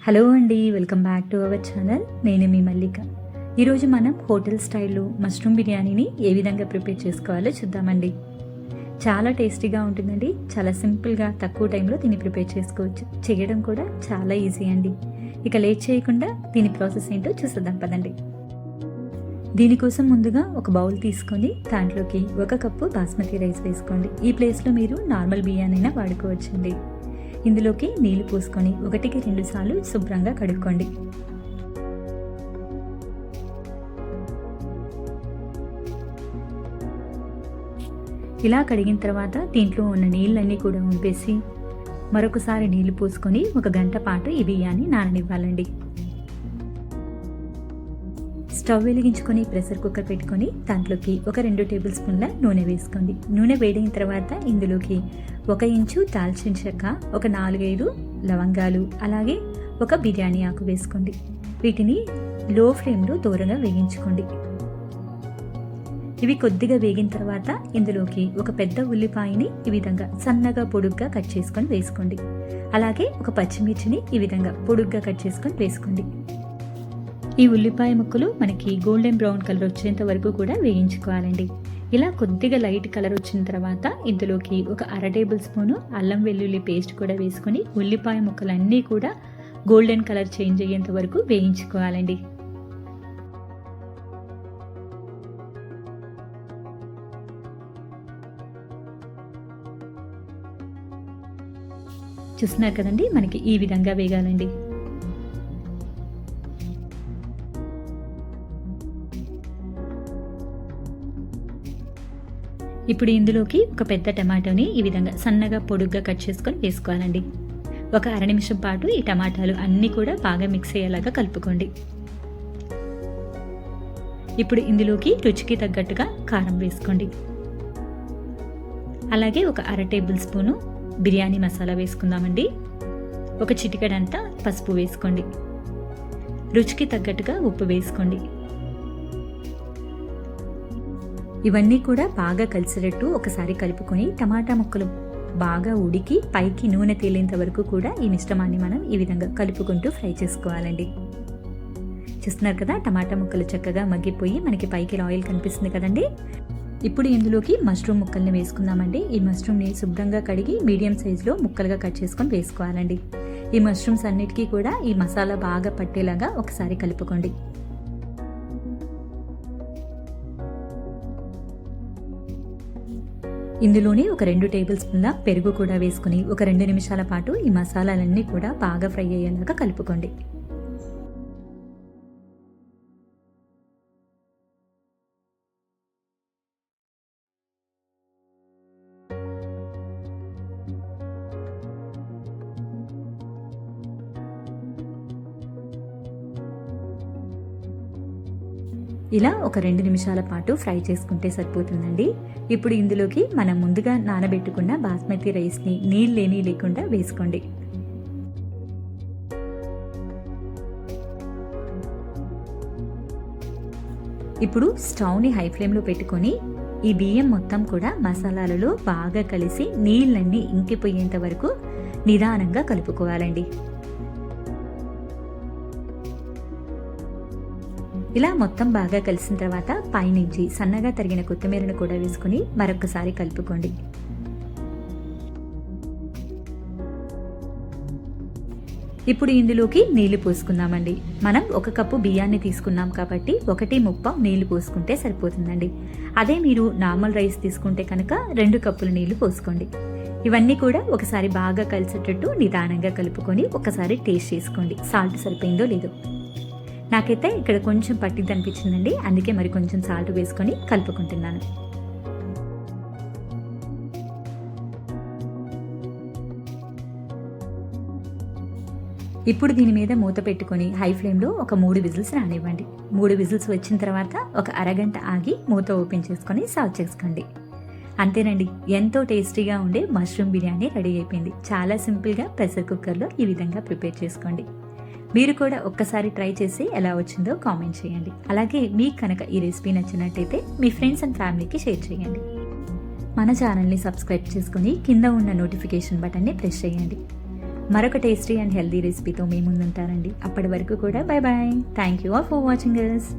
Hello అండి, welcome back to our channel. నేను మీ మల్లిక. ఈరోజు మనం హోటల్ స్టైల్లో మష్రూమ్ బిర్యానీని ఏ విధంగా ప్రిపేర్ చేసుకోవాలో చూద్దామండి. చాలా టేస్టీగా ఉంటుందండి. చాలా సింపుల్గా తక్కువ టైంలో దీన్ని ప్రిపేర్ చేసుకోవచ్చు. చేయడం కూడా చాలా ఈజీ అండి. ఇక లేట్ చేయకుండా దీని ప్రాసెస్ ఏంటో చూసేద్దాం పదండి. దీనికోసం ముందుగా ఒక బౌల్ తీసుకొని దాంట్లోకి 1 కప్పు బాస్మతి రైస్ వేసుకోండి. ఈ ప్లేస్లో మీరు నార్మల్ బియ్యానైనా వాడుకోవచ్చండి. ఇందులోకి నీళ్లు పోసుకొని 1కి 2 సార్లు శుభ్రంగా కడుక్కోండి. ఇలా కడిగిన తర్వాత దీంట్లో ఉన్న నీళ్ళన్నీ కూడా ఉంపేసి మరొకసారి నీళ్లు పోసుకొని 1 గంట పాటు ఈ బియ్యాన్ని నాననివ్వాలండి. స్టవ్ వెలిగించుకొని ప్రెషర్ కుక్కర్ పెట్టుకొని దాంట్లోకి 2 టేబుల్ స్పూన్ల నూనె వేసుకోండి. నూనె వేడిన తర్వాత ఇందులోకి 1 ఇంచు దాల్చిన చెక్క, 4-5 లవంగాలు, అలాగే 1 బిర్యానీ ఆకు వేసుకోండి. వీటిని లో ఫ్లేమ్లో దూరంగా వేగించుకోండి. ఇవి కొద్దిగా వేగిన తర్వాత ఇందులోకి 1 పెద్ద ఉల్లిపాయని ఈ విధంగా సన్నగా పొడుగ్గా కట్ చేసుకొని వేసుకోండి. అలాగే 1 పచ్చిమిర్చిని ఈ విధంగా పొడుగ్గా కట్ చేసుకొని వేసుకోండి. ఈ ఉల్లిపాయ ముక్కలు మనకి గోల్డెన్ బ్రౌన్ కలర్ వచ్చేంత వరకు కూడా వేయించుకోవాలండి. ఇలా కొద్దిగా లైట్ కలర్ వచ్చిన తర్వాత ఇందులోకి 1/2 టేబుల్ స్పూను అల్లం వెల్లుల్లి పేస్ట్ కూడా వేసుకొని ఉల్లిపాయ ముక్కలన్నీ కూడా గోల్డెన్ కలర్ చేంజ్ అయ్యేంత వరకు వేయించుకోవాలండి. చూస్తున్నారు కదండి, మనకి ఈ విధంగా వేగాలండి. ఇప్పుడు ఇందులోకి 1 పెద్ద టమాటోని ఈ విధంగా సన్నగా పొడుగ్గా కట్ చేసుకొని వేసుకోవాలండి. 1 అర నిమిషం పాటు ఈ టమాటాలు అన్నీ కూడా బాగా మిక్స్ అయ్యేలాగా కలుపుకోండి. ఇప్పుడు ఇందులోకి రుచికి తగ్గట్టుగా కారం వేసుకోండి. అలాగే 1/2 టేబుల్ స్పూను బిర్యానీ మసాలా వేసుకుందామండి. 1 చిటికెడంతా పసుపు వేసుకోండి. రుచికి తగ్గట్టుగా ఉప్పు వేసుకోండి. ఇవన్నీ కూడా బాగా కలిసేటట్టు ఒకసారి కలుపుకొని టమాటా ముక్కలు బాగా ఉడికి పైకి నూనె తేలేంత వరకు కూడా ఈ మిశ్రమాన్ని మనం ఈ విధంగా కలుపుకుంటూ ఫ్రై చేసుకోవాలండి. చూస్తున్నారు కదా, టమాటా ముక్కలు చక్కగా మగ్గిపోయి మనకి పైకి ఆయిల్ కనిపిస్తుంది కదండి. ఇప్పుడు ఇందులోకి మష్రూమ్ ముక్కల్ని వేసుకుందామండి. ఈ మష్రూమ్ని శుభ్రంగా కడిగి మీడియం సైజులో ముక్కలుగా కట్ చేసుకొని వేసుకోవాలండి. ఈ మష్రూమ్స్ అన్నిటికీ కూడా ఈ మసాలా బాగా పట్టేలాగా ఒకసారి కలుపుకోండి. ఇందులోనే 2 టేబుల్ స్పూన్ల పెరుగు కూడా వేసుకుని 2 నిమిషాల పాటు ఈ మసాలాలన్నీ కూడా బాగా ఫ్రై అయ్యేలాగా కలుపుకోండి. ఇలా 2 నిమిషాల పాటు ఫ్రై చేసుకుంటే సరిపోతుందండి. ఇప్పుడు ఇందులోకి మనం ముందుగా నానబెట్టుకున్న బాస్మతి రైస్ని నీళ్ళేమీ లేకుండా వేసుకోండి. ఇప్పుడు స్టవ్ని హై ఫ్లేమ్లో పెట్టుకొని ఈ బియ్యం మొత్తం కూడా మసాలాలలో బాగా కలిసి నీళ్ళన్నీ ఇంకిపోయేంత వరకు నిదానంగా కలుపుకోవాలండి. ఇలా మొత్తం బాగా కలిసిన తర్వాత పైనుంచి సన్నగా తరిగిన కొత్తిమీరను కూడా వేసుకుని మరొకసారి కలుపుకోండి. ఇప్పుడు ఇందులోకి నీళ్లు పోసుకుందామండి. మనం 1 కప్పు బియ్యాన్ని తీసుకున్నాం కాబట్టి 1.3 నీళ్లు పోసుకుంటే సరిపోతుందండి. అదే మీరు నార్మల్ రైస్ తీసుకుంటే కనుక 2 కప్పుల నీళ్లు పోసుకోండి. ఇవన్నీ కూడా ఒకసారి బాగా కలిసేటట్టు నిదానంగా కలుపుకొని ఒకసారి టేస్ట్ చేసుకోండి, సాల్ట్ సరిపోయిందో లేదో. నాకైతే ఇక్కడ కొంచెం పట్టిద్ది అనిపించిందండి, అందుకే మరి కొంచెం సాల్ట్ వేసుకొని కలుపుకుంటున్నాను. ఇప్పుడు దీని మీద మూత పెట్టుకొని హై ఫ్లేమ్లో 3 విజిల్స్ రానివ్వండి. 3 విజిల్స్ వచ్చిన తర్వాత 1 అరగంట ఆగి మూత ఓపెన్ చేసుకొని సర్వ్ చేసుకోండి. అంతేనండి, ఎంతో టేస్టీగా ఉండే మష్రూమ్ బిర్యానీ రెడీ అయిపోయింది. చాలా సింపుల్గా ప్రెషర్ కుక్కర్లో ఈ విధంగా ప్రిపేర్ చేసుకోండి. మీరు కూడా ఒక్కసారి ట్రై చేసి ఎలా వచ్చిందో కామెంట్ చేయండి. అలాగే మీకు కనుక ఈ రెసిపీ నచ్చినట్టయితే మీ ఫ్రెండ్స్ అండ్ ఫ్యామిలీకి షేర్ చేయండి. మన ఛానల్ని సబ్స్క్రైబ్ చేసుకొని కింద ఉన్న నోటిఫికేషన్ బటన్ని ప్రెస్ చేయండి. మరొక టేస్టీ అండ్ హెల్దీ రెసిపీతో మీ ముందుంటారండి. అప్పటి వరకు కూడా bye bye. Thank you all for watching us.